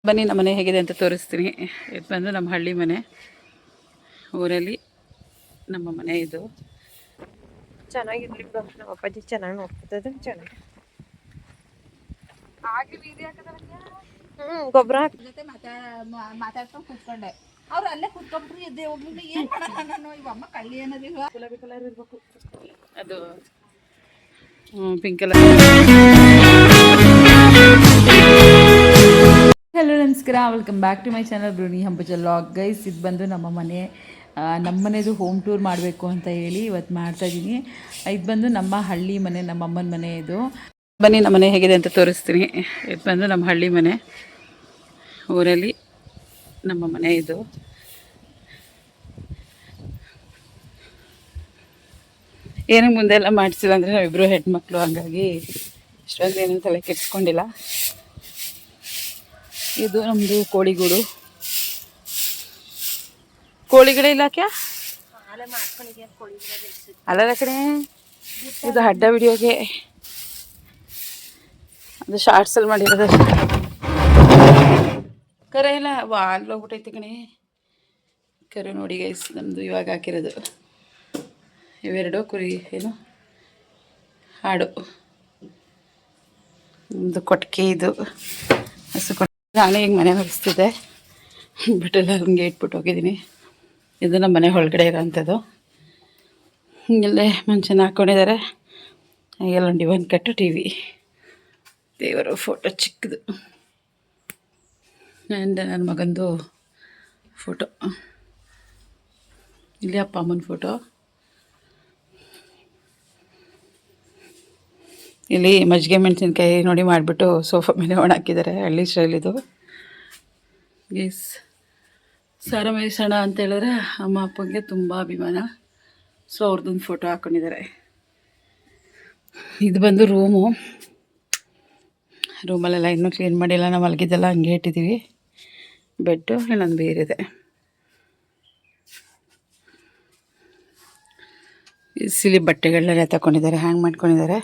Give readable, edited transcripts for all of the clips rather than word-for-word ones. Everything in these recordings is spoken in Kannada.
ಬನ್ನಿ ನಮ್ಮ ಮನೆ ಹೇಗಿದೆ ಅಂತ ತೋರಿಸ್ತೀನಿ. ಇದು ಬಂದು ನಮ್ಮ ಹಳ್ಳಿ ಮನೆ, ಊರಲ್ಲಿ ನಮ್ಮ ಮನೆ. ಇದು ಚೆನ್ನಾಗಿರ್ಲಿ ಬಿಡು, ನಮ್ಮ ಅಪ್ಪಾಜಿ ಚೆನ್ನಾಗಿ ನೋಡ್ಕೊತದೆ. ಚೆನ್ನಾಗಿ ಗೊಬ್ಬರ ಜೊತೆ ಮಾತಾಡ್ಕೊಂಡು ಕೂತ್ಕೊಂಡೆ. ಅವ್ರು ಅಲ್ಲೇ ಕೂತ್ಕೊಂಡ್ರು, ಎದ್ದೆ ಹೋಗ್ಲಿಲ್ಲ. ಏನ್ ಮಾಡೋಣ ನಾನು, ಇವಮ್ಮ ಕಳ್ಳಿ ಅನ್ನೋದಿಲ್ವಾ? ಗುಲಾಬಿ ಕಲರ್ ಇರಬೇಕು ಅದು. Pink colour. ಹಲೋ ನಮಸ್ಕಾರ, welcome back to my channel ಬ್ರೂನಿ ಹಂಪಚ ವ್ಲಾಗ್. ಗೈಸ್, ಇದು ಬಂದು ನಮ್ಮ ಮನೆದು ಹೋಮ್ ಟೂರ್ ಮಾಡಬೇಕು ಅಂತ ಹೇಳಿ ಇವತ್ತು ಮಾಡ್ತಾಯಿದ್ದೀನಿ. ಇದು ಬಂದು ನಮ್ಮ ಹಳ್ಳಿ ಮನೆ, ನಮ್ಮ ಅಮ್ಮನ ಮನೆ. ಇದು ಬನ್ನಿ ನಮ್ಮ ಮನೆ ಹೇಗಿದೆ ಅಂತ ತೋರಿಸ್ತೀನಿ. ಇದು ಬಂದು ನಮ್ಮ ಹಳ್ಳಿ ಮನೆ, ಊರಲ್ಲಿ ನಮ್ಮ ಮನೆ. ಇದು ಏನಕ್ಕೆ ಮುಂದೆ ಎಲ್ಲ ಮಾಡಿಸಿಲ್ಲ ಅಂದರೆ ನಾವಿಬ್ಬರು ಹೆಣ್ಮಕ್ಳು, ಹಂಗಾಗಿ ಇಷ್ಟೊಂದು ಏನೂ ತಲೆ ಕೆಡಿಸ್ಕೊಂಡಿಲ್ಲ. ಇದು ನಮ್ಮದು ಕೋಳಿಗೂಡು. ಕೋಳಿಗಿಡ ಇಲಾಖೆ ಅಲ್ಲ ಕಡೆ, ಇದು ಅಡ್ಡ ವಿಡಿಯೋಗೆ, ಅದು ಶಾರ್ಟ್ಸಲ್ಲಿ ಮಾಡಿರೋದು. ಕರೆ ಇಲ್ಲ ಅಲ್ಲಿ ಹೋಗ್ಬಿಟ್ಟೈತಿ ಕಣೆ. ಕರೆ ನೋಡಿ ಗೈಸ್, ನಮ್ಮದು ಇವಾಗ ಹಾಕಿರೋದು ಇವೆರಡು ಕುರಿ, ಏನು ಹಾಡು. ನಮ್ಮದು ಕೊಟ್ಟಿಗೆ, ಇದು ಹಸು ಕೊಟ್ಟಿಗೆ. ನಾನೇ ಈಗ ಮನೆ ಹೊರಿಸ್ತಿದ್ದೆ, ಬಿಟ್ಟೆಲ್ಲ ಹಂಗೆ ಇಟ್ಬಿಟ್ಟು ಹೋಗಿದ್ದೀನಿ. ಇದು ನಮ್ಮ ಮನೆ ಒಳಗಡೆ ಇರೋಂಥದ್ದು. ಹಿಂಗೆಲ್ಲೇ ಮನುಷ್ಯನ ಹಾಕ್ಕೊಂಡಿದ್ದಾರೆ. ಹಾಗೆಲ್ಲ ಡಿವನ್ ಕಟ್ಟು ಟಿ ವಿ, ದೇವರ ಫೋಟೋ ಚಿಕ್ಕದು, ಆ್ಯಂಡ್ ನನ್ನ ಮಗಂದು ಫೋಟೋ. ಇಲ್ಲಿ ಅಪ್ಪ ಅಮ್ಮನ ಫೋಟೋ. ಇಲ್ಲಿ ಮಜ್ಜಿಗೆ ಮೆಣಸಿನ್ಕಾಯಿ ನೋಡಿ ಮಾಡಿಬಿಟ್ಟು ಸೋಫಾ ಮೇಲೆ ಒಣ ಹಾಕಿದ್ದಾರೆ, ಹಳ್ಳಿ ಸ್ಟೈಲಿದು. ಗೀಸ್ ಸಾರ ಮೈಸಣ ಅಂತ ಹೇಳಿದ್ರೆ ಅಮ್ಮ ಅಪ್ಪಂಗೆ ತುಂಬ ಅಭಿಮಾನ. ಸೊ ಅವ್ರದ್ದೊಂದು ಫೋಟೋ ಹಾಕ್ಕೊಂಡಿದ್ದಾರೆ. ಇದು ಬಂದು ರೂಮಲ್ಲೆಲ್ಲ ಇನ್ನೂ ಕ್ಲೀನ್ ಮಾಡಿಲ್ಲ, ನಾವು ಮಲಗಿದ್ದೆಲ್ಲ ಹಂಗೆ ಇಟ್ಟಿದ್ದೀವಿ. ಬೆಡ್ಡು ಇನ್ನೊಂದು ಬೇರೆ ಇದೆ. ಸಿಲಿ ಬಟ್ಟೆಗಳನ್ನೆಲ್ಲ ತಗೊಂಡಿದ್ದಾರೆ, ಹ್ಯಾಂಗ್ ಮಾಡ್ಕೊಂಡಿದ್ದಾರೆ.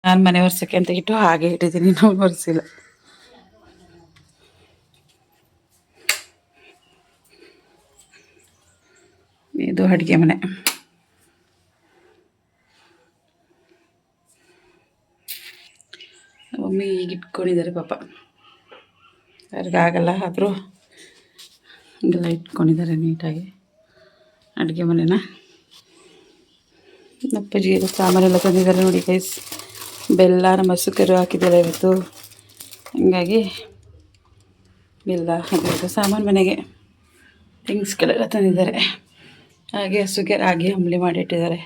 ನಾನು ಮನೆ ಒರೆಸೋಕ್ಕೆ ಅಂತ ಇಟ್ಟು ಹಾಗೆ ಇಟ್ಟಿದ್ದೀನಿ, ನಾವು ಒರೆಸಿಲ್ಲ. ಇದು ಅಡುಗೆ ಮನೆ. ಮಮ್ಮಿ ಈಗ ಇಟ್ಕೊಂಡಿದ್ದಾರೆ ಪಾಪ, ಅವ್ರಿಗಾಗಲ್ಲ, ಆದರೂ ಹಿಂಗೆಲ್ಲ ಇಟ್ಕೊಂಡಿದ್ದಾರೆ ನೀಟಾಗಿ ಅಡುಗೆ ಮನೆನ. ಅಪ್ಪಾಜಿ ಎಲ್ಲ ಸಾಮಾನೆಲ್ಲ ತಂದಿದ್ದಾರೆ ನೋಡಿ ಗೈಸ್. ಬೆಲ್ಲ, ನಮ್ಮ ಹಸುಕರು ಹಾಕಿದ್ದಾರೆ ಇವತ್ತು, ಹಂಗಾಗಿ ಬೆಲ್ಲ ಹಾಕಿದ್ದು ಸಾಮಾನು ಮನೆಗೆ ಥಿಂಗ್ಸ್ಗಳೆಲ್ಲ ತಂದಿದ್ದಾರೆ. ಹಾಗೆ ಹಸುಗೆ ರಾಗಿ ಅಂಬಲಿ ಮಾಡಿಟ್ಟಿದ್ದಾರೆ.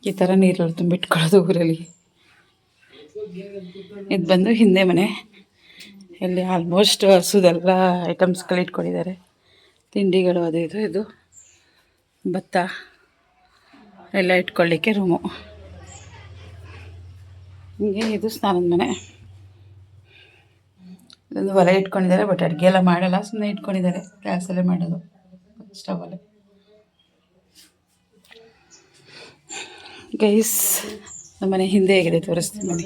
ಈ ಥರ ನೀರೆಲ್ಲ ತುಂಬಿಟ್ಕೊಳ್ಳೋದು ಊರಲ್ಲಿ. ಇದು ಬಂದು ಹಿಂದೆ ಮನೆ, ಇಲ್ಲಿ ಆಲ್ಮೋಸ್ಟ್ ಹಸುದೆಲ್ಲ ಐಟಮ್ಸ್ಗಳು ಇಟ್ಕೊಂಡಿದ್ದಾರೆ, ತಿಂಡಿಗಳು ಅದು ಇದು. ಇದು ಭತ್ತ ಎಲ್ಲ ಇಟ್ಕೊಳ್ಳಿಕ್ಕೆ ರೂಮು. ಹಿಂಗೆ ಇದು ಸ್ನಾನದ ಮನೆ. ಇದೊಂದು ಒಲೆ ಇಟ್ಕೊಂಡಿದ್ದಾರೆ, ಬಟ್ ಅಡುಗೆ ಎಲ್ಲ ಮಾಡಲ್ಲ, ಸುಮ್ಮನೆ ಇಟ್ಕೊಂಡಿದ್ದಾರೆ. ಗ್ಯಾಸಲ್ಲೇ ಮಾಡೋದು, ಸ್ಟವಲ್ಲೇ. ಗೈಸ್, ನಮ್ಮ ಮನೆ ಹಿಂದೆ ಹೇಗಿದೆ ತೋರಿಸ್ತೀನಿ ನೋಡಿ.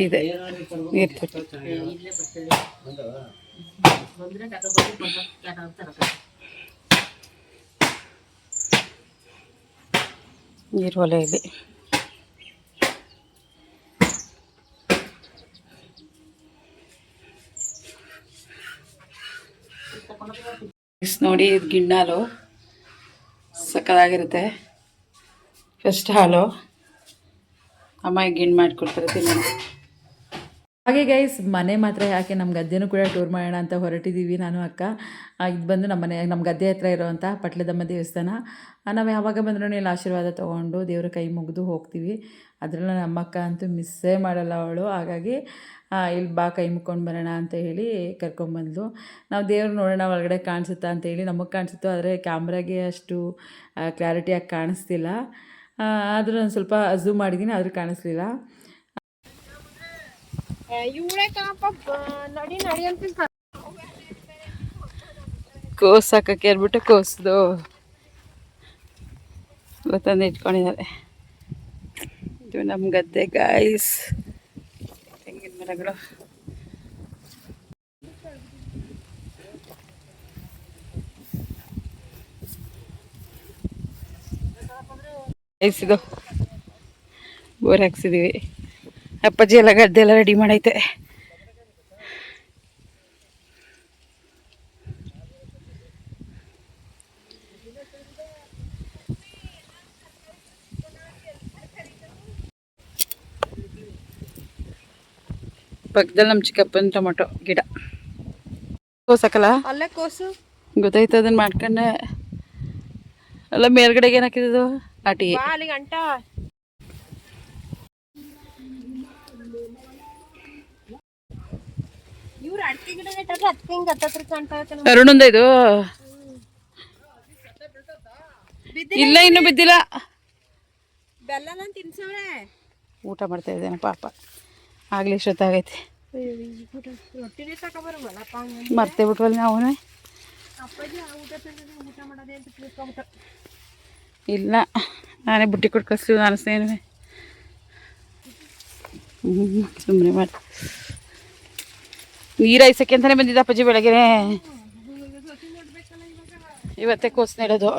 ಇದೆ ನೀರು ತೊಟ್ಟಿ. ನೀರು ಒಲೆ ಇದೆ. ನೋಡಿ, ಇದು ಗಿಣ್ಣಾಲು ಸಕ್ಕದಾಗಿರುತ್ತೆ. ಫಸ್ಟ್ ಹಾಲು ಅಮ್ಮ ಗಿಣ್ಣು ಮಾಡಿಕೊಡ್ತಾರೆ ತಿನ್ನೋಣ. ಹಾಗೆ ಗೈಸ್, ಮನೆ ಮಾತ್ರ ಯಾಕೆ, ನಮ್ಮ ಗದ್ದೆನೂ ಕೂಡ ಟೂರ್ ಮಾಡೋಣ ಅಂತ ಹೊರಟಿದ್ದೀವಿ ನಾನು ಅಕ್ಕ. ಇದು ಬಂದು ನಮ್ಮ ಗದ್ದೆ ಹತ್ರ ಇರೋವಂಥ ಪಟ್ಲದಮ್ಮ ದೇವಸ್ಥಾನ. ನಾವು ಯಾವಾಗ ಬಂದ್ರೂ ಇಲ್ಲಿ ಆಶೀರ್ವಾದ ತೊಗೊಂಡು ದೇವ್ರ ಕೈ ಮುಗಿದು ಹೋಗ್ತೀವಿ. ಅದರಲ್ಲೂ ನಮ್ಮ ಅಕ್ಕ ಅಂತೂ ಮಿಸ್ಸೇ ಮಾಡಲ್ಲ ಅವಳು. ಹಾಗಾಗಿ ಇಲ್ಲಿ ಬಾ ಕೈ ಮುಕ್ಕೊಂಡು ಬರೋಣ ಅಂತ ಹೇಳಿ ಕರ್ಕೊಂಬಂದ್ಲು. ನಾವು ದೇವ್ರು ನೋಡೋಣ ಒಳಗಡೆ ಕಾಣಿಸುತ್ತಾ ಅಂತೇಳಿ ನಮಗೆ ಕಾಣಿಸುತ್ತೋ, ಆದರೆ ಕ್ಯಾಮ್ರಾಗೆ ಅಷ್ಟು ಕ್ಲಾರಿಟಿಯಾಗಿ ಕಾಣಿಸ್ತಿಲ್ಲ. ಆದರೂ ನಾನು ಸ್ವಲ್ಪ ಝೂಮ್ ಮಾಡಿದ್ದೀನಿ, ಆದರೂ ಕಾಣಿಸ್ಲಿಲ್ಲ. ಇವಳೆ ನಡಿ ನಡಿ ಅಂತ ಕೋಸು ಹಾಕಕ್ಕೆ ಹೇಳ್ಬಿಟ್ಟು ಕೋಸ್ದು ಎಲ್ಲ ತಂದು ಇಟ್ಕೊಂಡಿದ್ದಾರೆ. ಇದು ನಮ್ಮ ಗದ್ದೆ ಗಾಯ್ಸ್, ತೆಂಗಿನ ಮರಗಳು. ಇದು ಬೋರ್ ಹಾಕ್ಸಿದೀವಿ. ಅಪ್ಪಾಜಿ ಎಲ್ಲ ಗದ್ದೆ ಎಲ್ಲ ರೆಡಿ ಮಾಡೈತೆ. ಪಕ್ಕದಲ್ಲಿ ನಮ್ಮ ಚಿಕ್ಕಪ್ಪನ ಟೊಮೊಟೊ ಗಿಡ. ಕೋಸಕ್ಕಲ್ಲ ಅಲ್ಲೇ ಕೋಸು ಗೊತ್ತಾಯ್ತು, ಅದನ್ನ ಮಾಡ್ಕೊಂಡೆ. ಅಲ್ಲ ಮೇಲ್ಗಡೆಗೆ ಏನು ಹಾಕಿದ್ದು ಆಟಿ. ಬಾ ಅಲ್ಲಿ ಗಂಟ. ಇವ್ರು ಅಡಿಕೆ ಗಿಡ ನೆಟ್ಟಾದ್ರೆ ಅದಕ್ಕೆ ಹಿಂಗೆ ಹತ್ತತ್ರ ಕಾಣ್ತಾ. ಅರುಣಂದ ಇದು ಇಲ್ಲ, ಇನ್ನೂ ಬಿದ್ದಿಲ್ಲ. ಬೆಲ್ಲನ ತಿನ್ಸವ್ರೆ. ಊಟ ಮಾಡ್ತಾ ಇದ್ದೇನೆ ಪಾಪ, ಆಗ್ಲಿ ಇಷ್ಟೊತ್ತಾಗೈತೆ. ರೊಟ್ಟಿನೇ ತಗೊಬರಲ್ಲಪ್ಪ, ಮರ್ತೇ ಬಿಟ್ವಲ್ಲ ನಾವು. ಅಪ್ಪಾಜಿ ಊಟ ಊಟ ಮಾಡೋದೇ ಅಂತ ತಿಳ್ಕೊಬಿಟ್ಟು. ಇಲ್ಲ, ನಾನೇ ಬುಟ್ಟಿ ಕೊಟ್ಟು ಕಳಿಸ್ತೀವಿ ಅನಿಸ್ತೇನೆ. ಸುಮ್ಮನೆ ಮಾಡಿ ನೀರು ಐಸಕ್ಕೆ ಅಂತಲೇ ಬಂದಿದ್ದ ಅಪ್ಪಾಜಿ ಬೆಳಗ್ಗೆ. ಇವತ್ತೇ ಕೋಸು ನೆಡೋದು.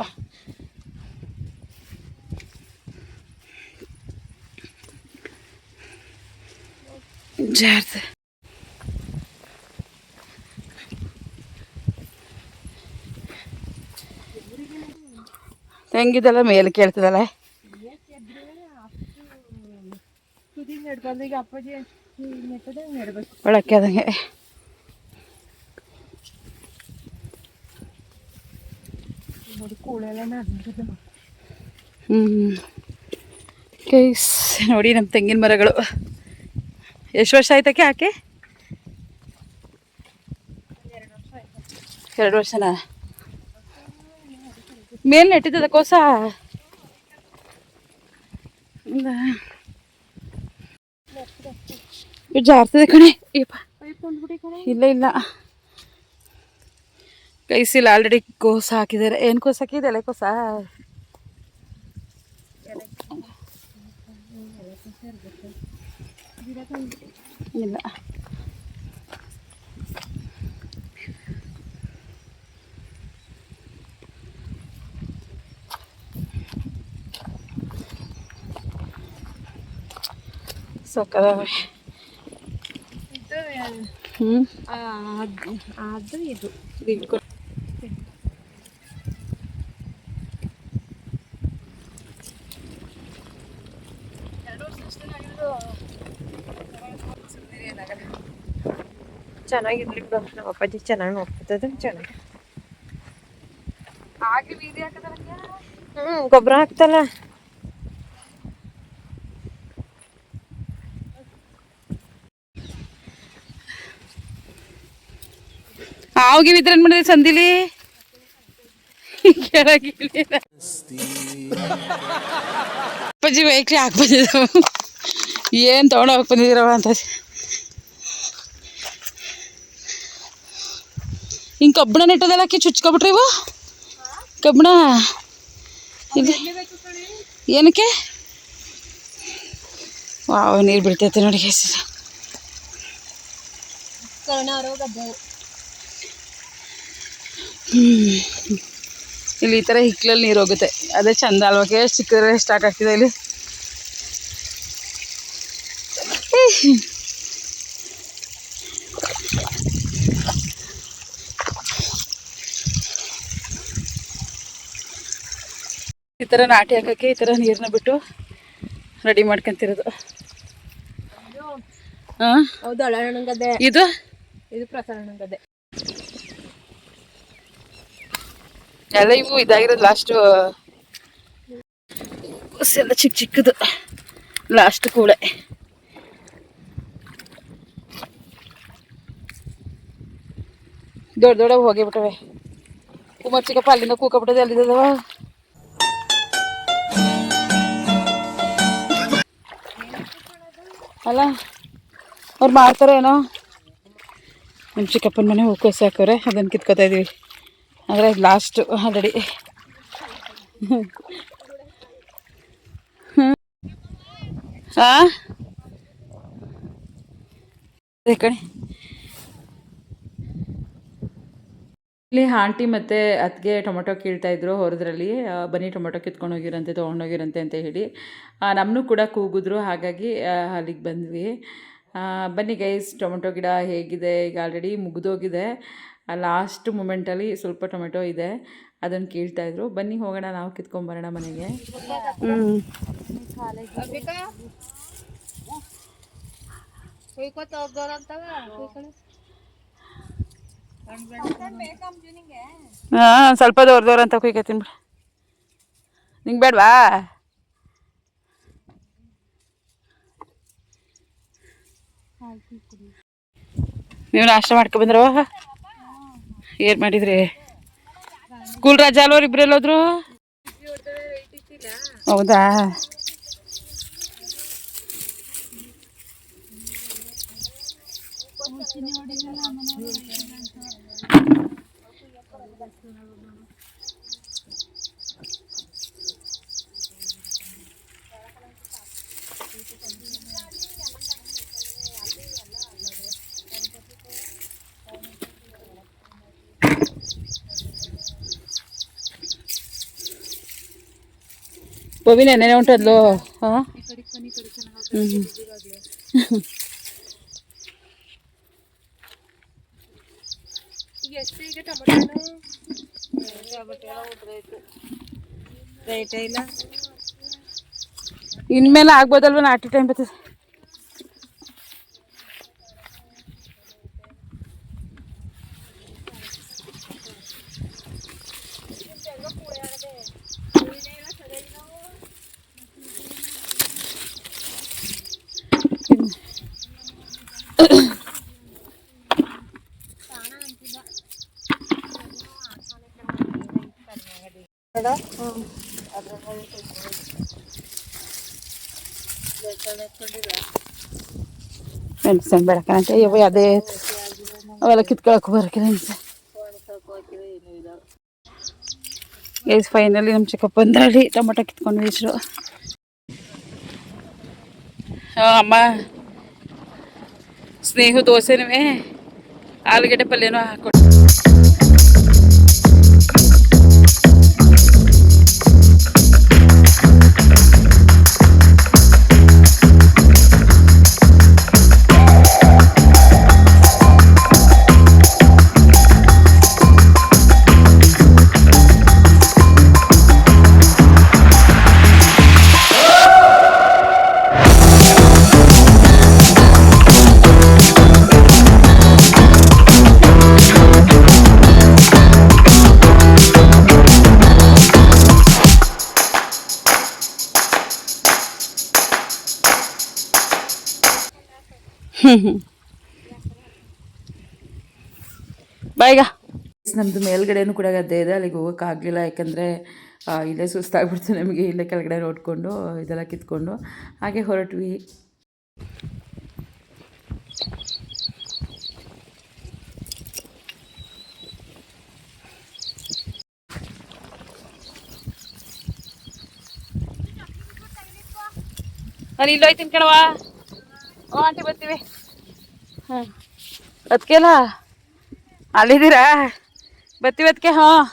ಜಾರ್ದು ಹೆಂಗಿದಲ್ಲ ಮೇಲೆ ಕೇಳ್ತದಲ್ಲ. ಒಳಕ್ಕೆ ಆದಂಗೆ ಕೈಸ್ ನೋಡಿ ನಮ್ಮ ತೆಂಗಿನ ಮರಗಳು. ಎಷ್ಟು ವರ್ಷ ಆಯ್ತಕ್ಕೆ ಹಾಕಿ? 2 ವರ್ಷನಾ? ಮೇಲೆ ನೆಟ್ಟಿದ್ದದ ಕೋಸ? ಜಾರ್ತದೆ ಕಣೆ. ಇಲ್ಲ ಇಲ್ಲ, ಕೈಸಿಲ್ಲ. ಆಲ್ರೆಡಿ ಕೋಸ ಹಾಕಿದ್ದಾರೆ. ಏನು ಕೋಸ ಹಾಕಿದೆ? ಎಲೆ ಕೋಸ. ಇಲ್ಲ, ಸಕ್ಕದಾವೆ. ಅದು ಇದು ಚೆನ್ನಾಗಿರ್ಲಿ ಬಿಡು. ನಮ್ಮ ಅಪ್ಪಾಜಿ ಚೆನ್ನಾಗಿ ನೋಡ್ಕೊತದ. ಚೆನ್ನಾಗಿ ಗೊಬ್ಬರ ಹಾಕ್ತಲ್ಲ. ಆವಾಗ ವಿದ್ರೇನ್ ಮಾಡಿದೆ ಸಂದಿಲಿ ಕೆಳಗಿಳಿಲ್ಲ. ಅಪ್ಪಾಜಿ ವೆಹಿಕ್ಲಿ ಹಾಕಿ ಬಂದಿದ್ದಾವ. ಏನು ತೊಗೊಂಡು ಹೋಗಿ ಬಂದಿದ್ದೀರವ ಅಂತ. ಹಿಂಗೆ ಕಬ್ಬಣ ನೆಟ್ಟದಲ್ಲಕ್ಕೆ ಚುಚ್ಕೊಬಿಟ್ರಿ ಇವು ಕಬ್ಬಣ. ಇದು ಏನಕ್ಕೆ? ವಾವ್, ನೀರು ಬಿಡ್ತೈತೆ ನೋಡಿ ಹೆಸರು. ಇಲ್ಲಿ ಈ ಥರ ಹಿಕ್ಲಲ್ಲಿ ನೀರು ಹೋಗುತ್ತೆ. ಅದೇ ಚಂದ ಅಲ್ವಾಕೆ? ಚಿಕ್ಕದ್ರೆ ಸ್ಟಾರ್ಟ್ ಆಗ್ತಿದೆ ಇಲ್ಲಿ. ಈ ಥರ ನಾಟಿ ಹಾಕೋಕ್ಕೆ ಈ ಥರ ನೀರನ್ನ ಬಿಟ್ಟು ರೆಡಿ ಮಾಡ್ಕೊಂತಿರೋದು. ಹಾಂ, ಹೌದು. ಅಳಣ್ಣ ಗದ್ದೆ ಇದು. ಇದು ಪ್ರಸನ್ನ ಗದ್ದೆ. ಎಲ್ಲ ಇವು ಇದಾಗಿರೋದು ಲಾಸ್ಟು. ಎಲ್ಲ ಚಿಕ್ಕ ಚಿಕ್ಕದು ಲಾಸ್ಟ್ ಕೂಳೆ. ದೊಡ್ಡ ದೊಡ್ಡ ಹೋಗಿಬಿಟ್ಟವೆ. ಕುಮಾರ್ ಚಿಕ್ಕಪ್ಪ ಅಲ್ಲಿಂದ ಕೂಕಬಿಟ್ಟದೆ. ಅಲ್ಲಿದ್ದವ ಅಲ್ಲ, ಅವ್ರು ಮಾಡ್ತಾರೇನೋ. ನಮ್ಮ ಚಿಕ್ಕಪ್ಪನ ಮನೆ ಹೂಕೋಸು ಹಾಕೋರೆ, ಅದನ್ನು ಕಿತ್ಕೊತಾ ಇದೀವಿ. ಅಂದರೆ ಲಾಸ್ಟು ಆಲ್ರೆಡಿ. ಹಾಂ ಅದೇ ಕಣೆ. ಇಲ್ಲಿ ಆಂಟಿ ಮತ್ತು ಅತ್ತಿಗೆ ಟೊಮೊಟೊ ಕೀಳ್ತಾಯಿದ್ರು ಹೊರದ್ರಲ್ಲಿ. ಬನ್ನಿ ಟೊಮೊಟೊ ಕಿತ್ಕೊಂಡು ಹೋಗಿರಂತೆ, ತೊಗೊಂಡೋಗಿರಂತೆ ಅಂತ ಹೇಳಿ ನಮ್ಮನ್ನು ಕೂಡ ಕೂಗಿದ್ರು. ಹಾಗಾಗಿ ಅಲ್ಲಿಗೆ ಬಂದ್ವಿ. ಬನ್ನಿ ಗೈಸ್, ಟೊಮೊಟೊ ಗಿಡ ಹೇಗಿದೆ. ಈಗ ಆಲ್ರೆಡಿ ಮುಗಿದೋಗಿದೆ. ಲಾಸ್ಟ್ ಮೂಮೆಂಟಲ್ಲಿ ಸ್ವಲ್ಪ ಟೊಮೆಟೊ ಇದೆ, ಅದನ್ನು ಕೀಳ್ತಾಯಿದ್ರು. ಬನ್ನಿ ಹೋಗೋಣ, ನಾವು ಕಿತ್ಕೊಂಬರೋಣ ಮನೆಗೆ. ಹಾಂ, ಸ್ವಲ್ಪ ದೂರ ಅಂತ ಕುಯ್ಕತ್ತೀನಿ ಬಿಡ. ನಿಂಗೆ ಬೇಡವಾ? ನೀವು ನಾಷ್ಟ ಮಾಡ್ಕೊ ಬಂದ್ರವ? ಏನು ಮಾಡಿದ್ರಿ? ಸ್ಕೂಲ್ ರಜಾ ಅಲ್ವವ್ರು ಇಬ್ರು ಎಲ್ಲೋದ್ರು? ಹೌದಾ? ಬವಿ ನೆನೆ ಉಂಟದ್ಲು. ಹಾಂ ಇನ್ಮೇಲೆ ಆಗ್ಬೋದಲ್ವ, ನಾಟಿ ಟೈಮ್ ಬರ್ತದೆ. ಮೆಣಸನ್ ಬೆಳಕಂತೆ ಇವು ಅದೇ ಅವೆಲ್ಲ ಕಿತ್ಕೊಳಕ್ಕೆ ಬರೋಕೆ ಗೈಸ್. ಫೈನಲಿ ನಮ್ಮ ಚಿಕ್ಕಪ್ಪ ಬಂದ್ರಲ್ಲಿ ಟೊಮೊಟೊ ಕಿತ್ಕೊಂಡು ಇದ್ರು. ಅಮ್ಮ ಸ್ನೇಹ ದೋಸೆನೂ ಆಲೂಗಡ್ಡೆ ಪಲ್ಯನೂ ಹಾಕ್ಕೊಟ್ಟು. ಬಾಯಿಗ ನಮ್ಮದು ಮೇಲ್ಗಡೆನೂ ಕೂಡ ಗದ್ದೆ ಇದೆ. ಅಲ್ಲಿಗೆ ಹೋಗೋಕ್ಕಾಗಲಿಲ್ಲ, ಯಾಕಂದರೆ ಇಲ್ಲೇ ಸುಸ್ತಾಗ್ಬಿಡ್ತು ನಮಗೆ. ಇಲ್ಲೇ ಕೆಳಗಡೆ ನೋಡಿಕೊಂಡು ಇದೆಲ್ಲ ಕಿತ್ಕೊಂಡು ಹಾಗೆ ಹೊರಟ್ವಿ. ನಾನು ಇಲ್ಲೋಯ್ತೀನಿ ಕಣವಾ. ಆಂಟಿ ಬರ್ತೀವಿ. ಹಾಂ ಅದಕ್ಕೆಲ್ಲ ಅಲ್ಲಿದ್ದೀರಾ? ಬರ್ತೀವಿ ಅದಕ್ಕೆ. ಹಾಂ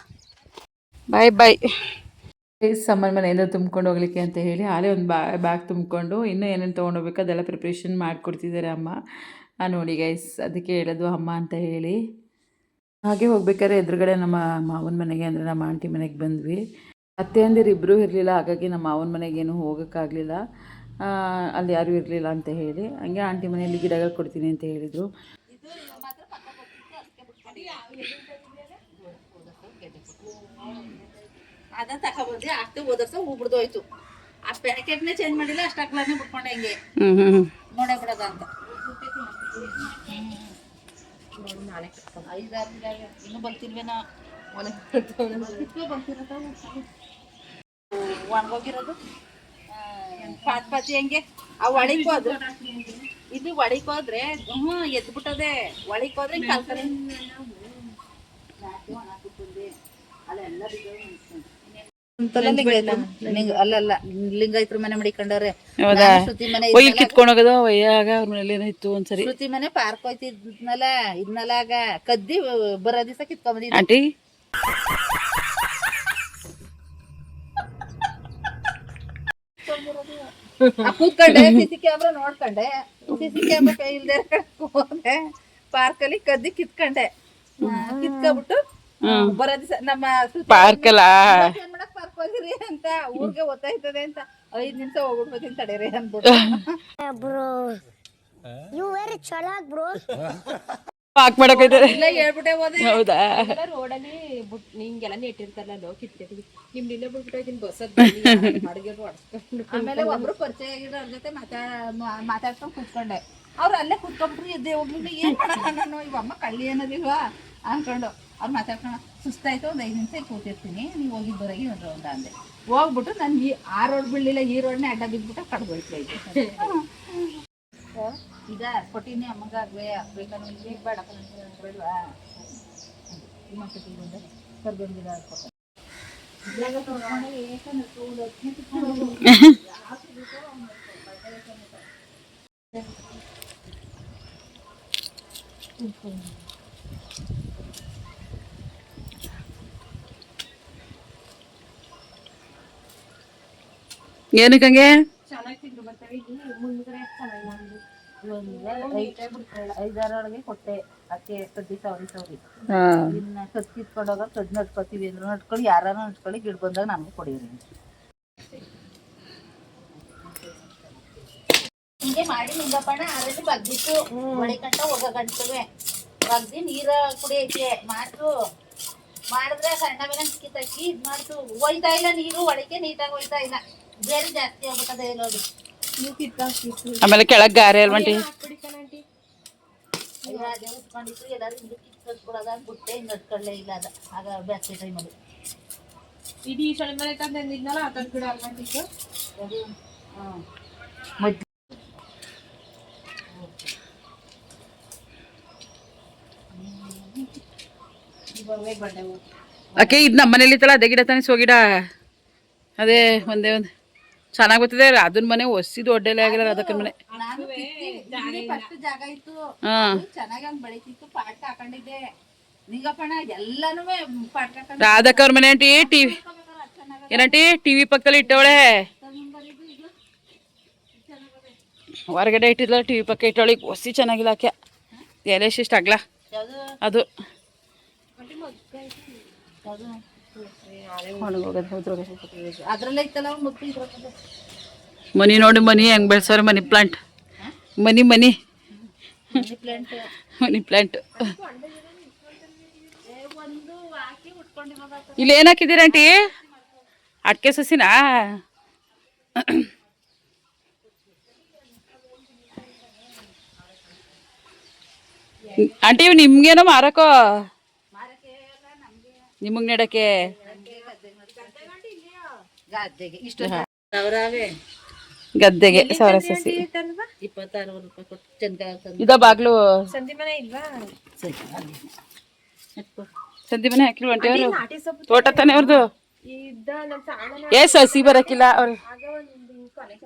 ಬಾಯ್ ಬಾಯ್. ಸಮ್ಮರ್ ಮನೆಯಿಂದ ತುಂಬ್ಕೊಂಡು ಹೋಗ್ಲಿಕ್ಕೆ ಅಂತ ಹೇಳಿ ಹಾಲೆ ಒಂದು ಬ್ಯಾಗ್ ತುಂಬಿಕೊಂಡು ಇನ್ನೂ ಏನೇನು ತೊಗೊಂಡೋಗ್ಬೇಕು ಅದೆಲ್ಲ ಪ್ರಿಪ್ರೇಷನ್ ಮಾಡಿಕೊಡ್ತಿದ್ದಾರೆ ಅಮ್ಮ. ನೋಡಿ ಗೈಸ್, ಅದಕ್ಕೆ ಹೇಳೋದು ಅಮ್ಮ ಅಂತ ಹೇಳಿ. ಹಾಗೆ ಹೋಗ್ಬೇಕಾದ್ರೆ ಎದುರುಗಡೆ ನಮ್ಮ ಮಾವನ ಮನೆಗೆ, ಅಂದರೆ ನಮ್ಮ ಆಂಟಿ ಮನೆಗೆ ಬಂದ್ವಿ. ಅತ್ತೆಯಂದಿರು ಇಬ್ಬರೂ ಇರಲಿಲ್ಲ, ಹಾಗಾಗಿ ನಮ್ಮ ಮಾವನ ಮನೆಗೇನು ಹೋಗೋಕ್ಕಾಗಲಿಲ್ಲ. ಅಲ್ಲಿ ಯಾರೂ ಇರಲಿಲ್ಲ ಅಂತ ಹೇಳಿ, ಹಂಗೆ ಆಂಟಿ ಮನೆಯಲ್ಲಿ ಗಿಡಗಳು ಕೊಡ್ತೀನಿ ಅಂತ ಹೇಳಿದರು. ಅದ ತಗೊಬಂದು ಅಷ್ಟೇ ಓದರ್ಸ ಹೂ ಬಿಡ್ದೋಯ್ತು. ಆ ಪ್ಯಾಕೆಟ್ನೇ ಚೇಂಜ್ ಮಾಡಿಲ್ಲ, ಅಷ್ಟು ಅಕ್ಲಾನೇ ಬಿಟ್ಕೊಂಡೆ ಹಿಂಗೆ ನೋಡೇ ಬಿಡೋದ ಅಂತ. ಇನ್ನು ಬರ್ತಿಲ್ವೇನೋ ಒಣಗೋಗಿರೋದು ಪಾತ್ ಪಾಚಿ ಹೆಂಗೆ ಆ ಒಳಿಕ್ ಹೋದ್ರೆ ಇದು ಒಳಿಕ್ ಹೋದ್ರೆ ಎದ್ಬಿಟ್ಟದೆ. ಒಳಿಕ್ ಹೋದ್ರೆ ಹಿಂಗೆ ಕಲ್ಕಲೆ ಅಲ್ಲಲ್ಲ ಲಿಂಗಾಯತ್ರ ಮನೆ ಮಾಡಿಕೊಂಡವ್ರೆ. ಹೌದಾ ಶ್ರುತಿ ಮನೆ ಒಯ್ಲ್ ಕಿತ್ಕೊಂಡು ಹೋಗೋದು ಒಯ್ಯಾಗ ಅವ್ರ ಮನೇಲಿ ಏನಾಯ್ತು ಒಂದ್ಸರಿ ಶ್ರುತಿ ಮನೆ ಪಾರ್ಕ್ ಹೋಯ್ತಿದ್ನಲ್ಲ ಇದ್ನಲ್ಲ ಆಗ ಕದ್ದಿ ಬರೋ ದಿವಸ ಕಿತ್ಕೊಂಬಂದಿದ್ದೆ. ಆಂಟಿ ಕೂತ್ಕೊಂಡೆ ಸಿಸಿ ಕ್ಯಾಮ್ರಾ ನೋಡ್ಕೊಂಡೆ, ಸಿಸಿ ಕ್ಯಾಮ್ರಾ ಇಲ್ದೇ ಹೋದೆ ಪಾರ್ಕಲ್ಲಿ ಕದ್ದಿ ಕಿತ್ಕೊಂಡೆ. ಕಿತ್ಕೊಬಿಟ್ಟು ಬರೋ ದಿವಸ ನಮ್ಮ ಪಾರ್ಕ್ ಅಲ್ಲ ಏನ್ ಮಾಡಕ್ ಪಾರ್ಕ್ ಹೋಗಿರಿ ಅಂತ ಊರ್ಗೆ ಗೊತ್ತಾಯ್ತದೆ ಅಂತ 5 ನಿಮಿಷ ಹೋಗ್ಬಿಡ್ಬೋದಿನ್ ತಡೀರಿ ಅನ್ಬಿಟ್ಟು ಪಾರ್ಕ್ ಮಾಡಕೈತಾರೆ. ಇಲ್ಲ ಹೇಳ್ಬಿಟ್ಟೆ ಹೋದೆ. ಹೌದಾ ರೋಡಲ್ಲಿ ನಿಂಗೆಲ್ಲ ನೆಟ್ಟಿರ್ತಾರಲ್ಲ ಕಿತ್ಕೊತೀವಿ ನಿಮ್ನಿಲ್ಲ ಬಿಟ್ಬಿಟ್ಟು ಬಸ್ ಆಮೇಲೆ ಒಬ್ರು ಪರಿಚಯ ಆಗಿರೋ ಅವ್ರ ಜೊತೆ ಮಾತಾಡ್ಕೊಂಡು ಕೂತ್ಕೊಂಡೆ. ಅವ್ರು ಅಲ್ಲೇ ಕೂತ್ಕೊಂಡ್ಬಿಟ್ರು ಎದ್ದೆ ಹೋಗ್ಲಿಲ್ಲ. ಏನ್ ಮಾಡೋಣ ನಾನು ಇವಮ್ಮ ಕಳ್ಳಿ ಅನ್ನೋದಿಲ್ವಾ ಅನ್ಕೊಂಡು ಅವ್ರು ಮಾತಾಡ್ಕೊಂಡು ಸುಸ್ತಾಯ್ತು 1 5 ನಿಮಿಷ ಕೂತಿರ್ತೀನಿ ನೀವು ಹೋಗಿ ಬರೋಗಿ ಅಂತ ಅಂದೆ. ಹೋಗ್ಬಿಟ್ಟು ನನ್ಗೆ ಆ ರೋಡ್ ಬೀಳಲಿಲ್ಲ, ಈ ರೋಡ್ನೇ ಅಡ್ಡ ಬಿದ್ಬಿಟ್ಟು ಕಡ್ಬೋಯ್ತು. ಈಗ ಕೊಟ್ಟಿನಿ ಅಮ್ಮಗ ಬೇಕಂದ್ರೆ ಬೇಡ ಬೇಡವಾ ಕರ್ಗೊಂಡಿಲ್ಲ ಏನಕ್ಕಂಗೆ ಚೆನ್ನಾಗಿ ತಿಂದು ಬರ್ತವೆ ಇಲ್ಲಿ ಮುಂದ್ಗಡೆ ಚೆನ್ನಾಗಿ 5-6 ಕೊಟ್ಟೆ ಅಕ್ಕೆ ಕದ್ದಿ ಸೌರಿ ಇನ್ನ ಕದ್ ಕಿತ್ಕೊಂಡೋಗ ಕದ್ ನಡ್ಕೊತೀವಿ ಅಂದ್ರೆ ನಡ್ಕೊಳ್ಳಿ, ಯಾರು ನಡ್ಕೊಳ್ಳಿ, ಗಿಡ ಬಂದಾಗ ನಮ್ಗೆ ಕೊಡಿರಿ ಹಿಂಗೆ ಮಾಡಿ ನಿಂಗಪ್ಪಣ್ಣ. ಅರಲ್ಲಿ ಬಗ್ದಿತ್ತು ಮಳೆ ಕಂಟ ಹೋಗ ಗಂಟುವೆ ಬಗ್ದಿ ನೀರ ಕುಡಿಯೈತೆ ಮಾಡಿದ್ರೆ ಸಣ್ಣ ಮೇಲೆ ಕಿತ್ತಕ್ಕಿ ಇದ್ ಮಾಡ್ತು ಹೋಯ್ತಾ ಇಲ್ಲ ನೀರು ಒಳಗೆ ನೀಟಾಗಿ ಹೋಯ್ತಾ ಇಲ್ಲ, ಬೇರೆ ಜಾಸ್ತಿ ಆಗ್ಬಿಟ್ಟದೆ ನೋಡಿ. ನೀವು ಕಿತ್ಕೊಂಡು ಆಮೇಲೆ ಕೆಳಗ್ ಗಾರೆ ಅಲ್ವಂಟಿ ಅದೇ ಉಟ್ಕೊಂಡಿತ್ತು ಎಲ್ಲಾರು ಹಿಂಗೆ ಕಿತ್ಕೊಡೋದ ಬಿಟ್ಟೆ ಹಿಂಗೆ ನಡ್ಕೊಳ್ಳೇ ಇಲ್ಲ ಅದ ಆಗ ಬೇಸಿಗೆ ಟೈಮಲ್ಲಿ ಇಡೀ ಸಣ್ಣ ಮನೆ ತಂದಿದ್ನಲ್ಲ ಅದನ್ನ ಗಿಡ ಅಲ್ವಂಟಿತ್ತು ಅಕ್ಕೆ ಇದು ನಮ್ಮ ಮನೇಲಿ ಇತ್ತಲ್ಲ ಅದೇ ಗಿಡ ತಾನೇ ಸೋಗಿಡ ಅದೇ ಒಂದೇ ಒಂದು ಚೆನ್ನಾಗಿ ಬರ್ತದೆ. ಅದನ್ನ ಮನೆ ಹೊಸಿ ದೊಡ್ಡಲೆ ಆಗಿಲ್ಲ ಅದಕ್ಕ ಮನೆ ಫಸ್ಟ್ ಜಾಗ ಇತ್ತು ಚೆನ್ನಾಗಿ ಹಂಗ್ ಬೆಳಿತಿತ್ತು. ಪಾಟ್ ಹಾಕೊಂಡಿದ್ದೆ ನಿಂಗಪ್ಪಣ್ಣ ಎಲ್ಲಾನು ಪಾಟ್ ಹಾಕೊಂಡ್ ರಾಧಕ್ಕ ಅವ್ರ ಮನೆ ಆಂಟಿ ಟಿವಿ ಏನಂಟಿ ಟಿವಿ ಪಕ್ಕದಲ್ಲಿ ಇಟ್ಟವಳೆ, ಹೊರಗಡೆ ಇಟ್ಟಿದ್ಲ ಟಿವಿ ಪಕ್ಕ ಇಟ್ಟವಳೆ. ಹೊಸಿ ಚೆನ್ನಾಗಿಲ್ಲ ಆಕೆ ಎಲೆ ಇಷ್ಟ ಆಗ್ಲ ಅದು ಅದ್ರಲ್ಲೇ ಇತ್ತಲ್ಲ ಮುತ್ತು ಮನಿ ನೋಡಿ ಮನಿ ಹೆಂಗ್ ಬೆಳ್ಸವ್ರ money plant money plant plant ಇಲ್ಲಿ ಏನ್ ಹಾಕಿದ್ದೀರ ಆಂಟಿ? ಅಡ್ಕೆ ಸಸಿನಾ? ಆಂಟಿ ಇವ್ ನಿಮ್ಗೇನೋ ಮಾರಕೋ ನಿಮಗ್ ನೆಡಕ್ಕೆ ಗದ್ದೆಗೆ 1000 ಸಸಿ 26 ರೂಪಾಯಿ ಕೊಟ್ಟು ಚಂದ ಇದ ಬಾಗ್ಲು ಸಂಧಿ ಮನೆ ಇಲ್ವಾ? ಸಂಧಿ ಮನೆ ಹಾಕಿಲ್ವ ಆಂಟಿ ಅವರು? ತೋಟ ತಾನೆ ಅವ್ರದ್ದು? ಇದ್ದ ನಮ್ ಸಾಣ ಏ ಸಸಿ ಬರಕಿಲ್ಲ ಅವ್ರು. ಆಗ ಒಂದು ಕೊನೆ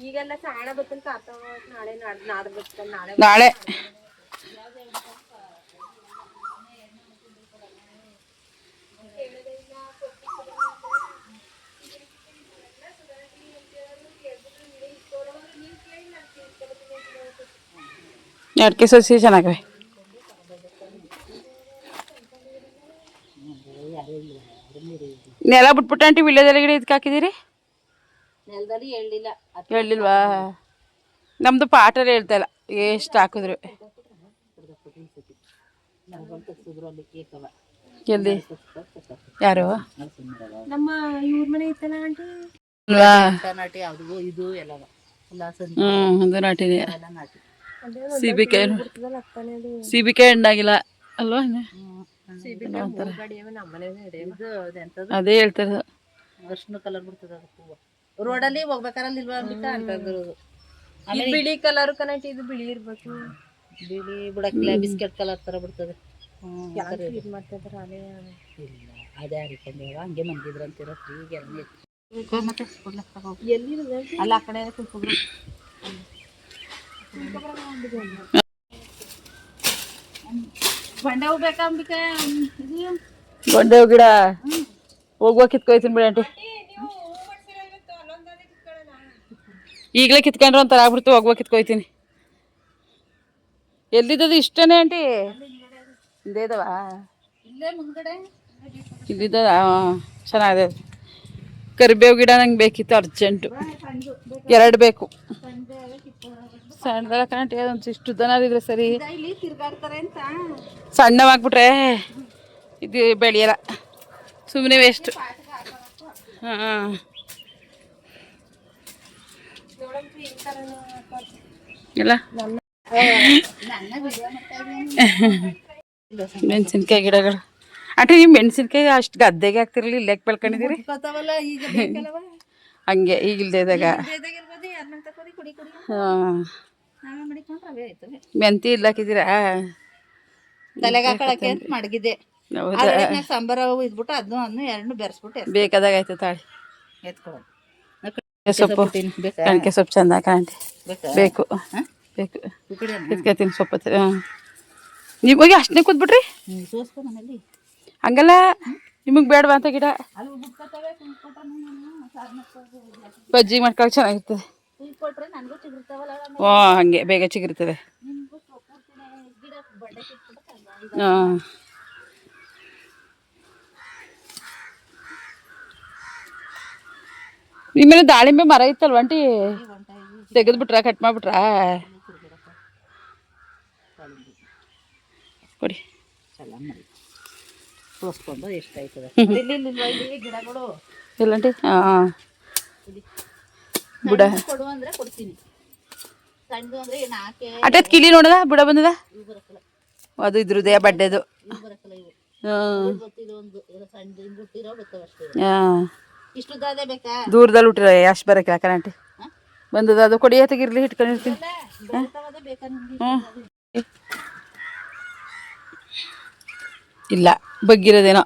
ಈಗೆಲ್ಲ ಸಾಣ ಬತ್ತನ್ ಕಾತ ನಾಳೆ ನಾಡ್ ಬತ್ತ ನಾಳೆ ಅಡಿಕೆ ಸಸಿ ಚೆನ್ನಾಗಿವೆ. ನೆಲ ಬಿಟ್ಬಿಟ್ಟು ಆಂಟಿ ವಿಳ್ಯದೆಲೆ ಗಿಡ ಇದಕ್ಕೆ ಹಾಕಿದ್ದೀರಿ? ನೆಲದಲ್ಲಿ ಹೇಳಿಲ್ವಾ? ನಮ್ದು ಪಾಟಲ್ಲಿ ಹೇಳ್ತಾ ಇಲ್ಲ ಎಷ್ಟು ಹಾಕಿದ್ರು. ಎಲ್ಲಿ ಯಾರು ನಮ್ಮ ಇವ್ರ ಮನೆ ಇತ್ತಲ್ಲ ಆಂಟಿ ಅಲ್ವಾ? ನಾಟಿ ಯಾವ್ದು ಇದು ಎಲ್ಲ ಒಂದು ನಾಟಿನೇ. ಸೀಬಿಕಾಯಿ ಹಣ್ಣಾಗಿಲ್ಲ ಅಲ್ವಾ? ಅದೇ ಹೇಳ್ತಾರೆ ಅರ್ಶಿನ ಕಲರ್ ಬಿಡ್ತದ ಹೂವು ರೋಡಲ್ಲಿ ಹೋಗ್ಬೇಕಾರಲ್ಲಿ ಇಲ್ವಾ ಅಂಬಿಕಾ ಅಂತ ಬಿಳಿ ಕಲರ್ ಕನಟಿ ಇದು ಬಿಳಿ ಇರ್ಬೇಕು. ಬಿಳಿ ಬುಡಕ್ಕಿಲ್ಲ ಬಿಸ್ಕೆಟ್ ಕಲರ್ ಥರ ಬಿಡ್ತದೆ. ಇದು ಮಾಡ್ತಿದ್ರೆ ಅದೇ ಇಲ್ಲ ಅದೇ ಹರಿಕೊಂಡು ಹಂಗೆ ಮನ್ಗಿದ್ರು ಅಂತೀರ ಫ್ರೀಗೆ ಮತ್ತೆ ಎಲ್ಲಿರೋದು ಅಲ್ಲ ಆ ಕಡೆ ಕುತ್ಕೊಬ್ರು ಬಂಡೆ ಹೂ ಬೇಕಾ ಅಂಬಿಕೆ ಇದು ಗೊಂಡೆ ಗಿಡ ಹೋಗುವ ಕಿತ್ಕೊಯ್ತೀನಿ ಬಿಡ ಆಂಟಿ. ಈಗಲೇ ಕಿತ್ಕೊಂಡ್ರು ಅಂತಾರೆ ಆಗ್ಬಿಡ್ತು, ಹೋಗುವ ಕಿತ್ಕೊಯ್ತೀನಿ. ಎಲ್ಲಿದ್ದದು ಇಷ್ಟನೇ ಆಂಟಿ? ಹಿಂದೆ ಇದಾವ ಇಲ್ಲೇ ಮುಂದ್ಗಡೆ ಇಲ್ಲಿದ್ದ ಚೆನ್ನಾಗಿದೆ. ಕರಿಬೇವು ಗಿಡ ನಂಗೆ ಬೇಕಿತ್ತು ಅರ್ಜೆಂಟು, 2 ಬೇಕು. ಸಣ್ಣದಾಗ ಕಾಂಟಿ ಅದೊಂದು ಇಷ್ಟು ದನದಿದ್ರೆ ಸರಿ. ಇಲ್ಲಿ ತಿರ್ಗಾಡ್ತಾರೆ ಅಂತ ಸಣ್ಣವಾಗ್ಬಿಟ್ರೆ ಇದು ಬೆಳೆಯಲ್ಲ, ಸುಮ್ಮನೆ ವೇಸ್ಟ್. ಹಾಂ ಇಲ್ಲ ಮೆಣಸಿನ್ಕಾಯಿ ಗಿಡಗಳು ಆಂಟಿ. ನೀವು ಮೆಣಸಿನ್ಕಾಯಿ ಅಷ್ಟು ಗದ್ದೆಗೆ ಹಾಕ್ತಿರಲಿಲ್ಲ, ಇಲ್ಲೇ ಬೆಳ್ಕೊಂಡಿದ್ದೀರಿ ಈಗ ಬೇಕಲ್ಲವ ಹಂಗೆ ಈಗ ಇಲ್ದೇ ಇದ್ದಾಗ. ಇರ್ಬೋದು ಯಾರನ್ನ ತಕೋರಿ ಕುಡಿ ಕುಡಿ ಹಾಂ ನಾವೇ ಮಾಡಿಕೊಂಡ್ರೆ ಅವೇ ಆಯ್ತವೆ. ಮೆಂತಿ ಇಲ್ಲ ಹಾಕಿದ್ದೀರಾ? ತಲೆಗೆ ಹಾಕೊಳಕ್ಕೆ ಅಂತ ಮಡಗಿದೆ. ಹೌದಾ? ಸಾಂಬಾರ ಇದ್ಬಿಟ್ಟು ಅದನ್ನು ಎರಡು ಬೆರೆಸ್ಬಿಟ್ಟು ಬೇಕಾದಾಗ ಆಯ್ತು ತಾಳಿ ಎತ್ಕೊಳ್ಳೋದು. ಸೊಪ್ಪು ಕಣಕೆ ಸೊಪ್ಪು ಚಂದ ಕಾಂಟಿ ಬೇಕು ಬೇಕು ಈ ಕಡೆ ಎತ್ಕೊತೀನಿ ಸೊಪ್ಪು. ಹಾಂ ನೀವು ಹೋಗಿ ಅಷ್ಟನ್ನೇ ಕೂತ್ಬಿಟ್ರಿ ಸೋಸ್ಕೊ ಮನೇಲಿ ಹಂಗಲ್ಲ, ನಿಮಗೆ ಬೇಡವಾ ಅಂತ ಗಿಡ? ಅಲ್ಲಿ ಬಿಟ್ಕೊತವೆ ಬಜ್ಜಿ ಮಾಡ್ಕೊಳಕ್ಕೆ ಚೆನ್ನಾಗಿರ್ತದೆ. ಕೊಟ್ರೆ ನನಗೂ ಚಿಗುರ್ತಾವಲ್ಲ ಓ ಹಾಗೆ ಬೇಗ ಚಿಗುರ್ತದೆ. ಗಿಡ ಬಡ್ಡೆ ಹಾಂ ನಿಮ್ಮನೆ ದಾಳಿಂಬೆ ಮರ ಇತ್ತಲ್ವ ಆಂಟಿ? ತೆಗೆದ್ಬಿಟ್ರಾ, ಕಟ್ ಮಾಡಿಬಿಟ್ರಾ? ಕೊಡಿ ತೋರಿಸ್ಕೊಂಡು ಎಷ್ಟಾಯ್ತದೆ ಇಲ್ಲಿ ಗಿಡಗಳು ಇಲ್ಲ ಆಂಟಿ? ಹಾಂ ಬುಡ ಕೊಡು ಅಂದ್ರೆ ಕೊಡ್ತೀನಿ, ಸಣ್ಣದು ಅಂದ್ರೆ ಏನು ಹಾಕಿ ಅಟೆತ್ ಕಿಲಿ ನೋಡದ ಬುಡ ಬಂದದ. ಇವು ಬರಕ್ಕಲ್ಲ, ಅದು ಇದ್ರದ್ದೇ ಬಡ್ಡೆದು. ಇವು ಬರಕ್ಕಲ್ಲ, ಇವು ಹಾಂ ಗೊತ್ತಿರೋ ಒಂದು ಎಲ್ಲ ಸಣ್ಣ ಬಿಟ್ಟಿರೋ ಬರ್ತಾವೆ ಅಷ್ಟೇ. ಹಾಂ ಇಷ್ಟು ದಾದೆ ಬೇಕಾ? ದೂರದಲ್ಲಿ ಹುಟ್ಟಿರ ಅಷ್ಟು ಬರೋಕೆ ಯಾಕಂದ್ರೆ ಆಂಟಿ ಬಂದದ. ಅದು ಕೊಡಿ ತೆಗಿರ್ಲಿ ಇಟ್ಕೊಂಡಿರ್ತೀನಿ. ಬೆಳಿತಾವದೆ ಬೇಕಾ ನಿಮ್ಗೆ? ಹ್ಞೂ ಇಲ್ಲ ಬಗ್ಗಿರೋದೇನೋ.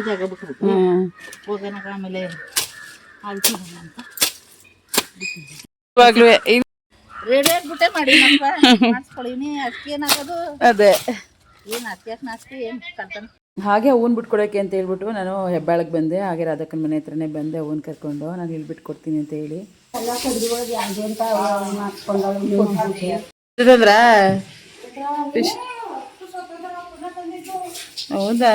ಜಾಗ ಬಿಟ್ಬಿಟ್ಟು ಹ್ಞೂ ಹೋಗೋಣ ಆಮೇಲೆ ಆಳ್ತೀವಿ ಅಂತ ಇವಾಗ್ಲೂ ರೆಡಿ ಆಗ್ಬಿಟ್ಟೆ ಮಾಡಿ ಮಾಡಿಸ್ಕೊಳ್ಳೀನಿ. ಅದಕ್ಕೆ ಏನಾಗೋದು? ಅದೇ ಏನು ಅದಕ್ಕೆ ನಾಸ್ತಿ ಏನು ಕಲ್ತಾನೆ. ಹಾಗೆ ಹೂವು ಬಿಟ್ಕೊಡೋಕ್ಕೆ ಅಂತ ಹೇಳ್ಬಿಟ್ಟು ನಾನು ಹೆಬ್ಬಾಳಕ್ಕೆ ಬಂದೆ. ಹಾಗೆ ರಾಧಕ್ಕನ ಮನೆ ಹತ್ರನೇ ಬಂದೆ ಹೂವು ಕರ್ಕೊಂಡು. ನಾನು ಇಲ್ಲಿ ಬಿಟ್ಕೊಡ್ತೀನಿ ಅಂತ ಹೇಳಿ ಹೌದಾ?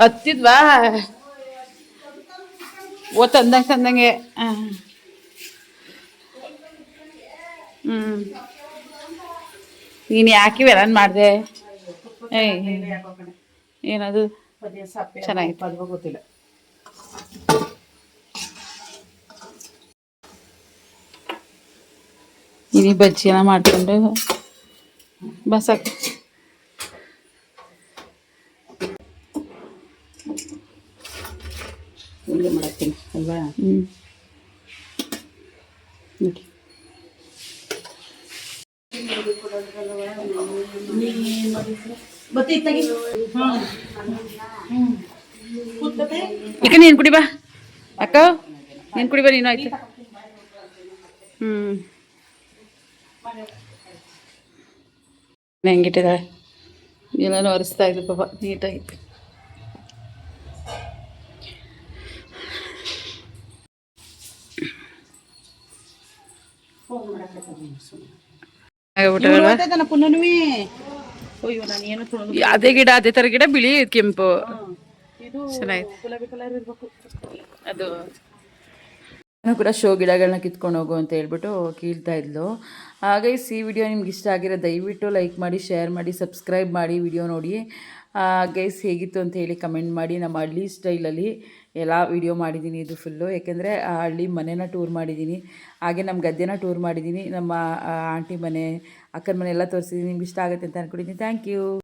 ಹತ್ತಿದ್ವಾ? ಓ ತಂದಂಗೆ ಹಾಂ ನೀನು ಯಾಕಿವೆ ನಾನು ಮಾಡಿದೆ. ಏನದು ಚೆನ್ನಾಗಿತ್ತು ಗೊತ್ತಿಲ್ಲ. ಇನಿ ಬಜ್ಜಿನ ಮಾಡ್ಕೊಂಡು ಬಸಾಕು. ಹಿಂಗೆ ಮಾಡತ್ತೀನಿ ಅಲ್ವಾ? ನೋಡಿ ಈಗ ನೀನು ಕುಡಿ ಬಾ ಅಕ್ಕ, ನೀನು ಕುಡಿ ಬಾ. ನೀನು ಆಯ್ತು. ಹೆಂಗಿಟ್ಟಿದ್ದಾಳೆ ಎಲ್ಲನೂ ಒರೆಸ್ತಾ ಇದ್ಲು ಪಾಪ ನೀಟಾಗಿತ್ತು. ಅದೇ ಗಿಡ ಅದೇ ಥರ ಗಿಡ ಬಿಳಿ ಕೆಂಪು ಚೆನ್ನಾಗಿತ್ತು. ಅದು ನಾನು ಕೂಡ ಶೋ ಗಿಡಗಳನ್ನ ಕಿತ್ಕೊಂಡು ಹೋಗು ಅಂತ ಹೇಳ್ಬಿಟ್ಟು ಕೀಳ್ತಾ ಇದ್ಲು. ಹಾಗೆ ಈ ವಿಡಿಯೋ ನಿಮ್ಗೆ ಇಷ್ಟ ಆಗಿರೋ ದಯವಿಟ್ಟು ಲೈಕ್ ಮಾಡಿ, ಶೇರ್ ಮಾಡಿ, ಸಬ್ಸ್ಕ್ರೈಬ್ ಮಾಡಿ ವಿಡಿಯೋ ನೋಡಿ. ಗೈಸ್ ಹೇಗಿತ್ತು ಅಂತ ಹೇಳಿ ಕಮೆಂಟ್ ಮಾಡಿ. ನಮ್ಮ ಹಳ್ಳಿ ಸ್ಟೈಲಲ್ಲಿ ಎಲ್ಲ ವಿಡಿಯೋ ಮಾಡಿದ್ದೀನಿ ಇದು ಫುಲ್ಲು, ಯಾಕೆಂದರೆ ಆ ಹಳ್ಳಿ ಮನೆನ ಟೂರ್ ಮಾಡಿದ್ದೀನಿ, ಹಾಗೆ ನಮ್ಮ ಗದ್ದೆನ ಟೂರ್ ಮಾಡಿದ್ದೀನಿ, ನಮ್ಮ ಆಂಟಿ ಮನೆ, ಅಕ್ಕನ ಮನೆ ಎಲ್ಲ ತೋರಿಸಿದ್ದೀನಿ. ನಿಮ್ಗೆ ಇಷ್ಟ ಆಗುತ್ತೆ ಅಂತ ಅಂದ್ಕೊಂಡಿದ್ದೀನಿ. Thank you.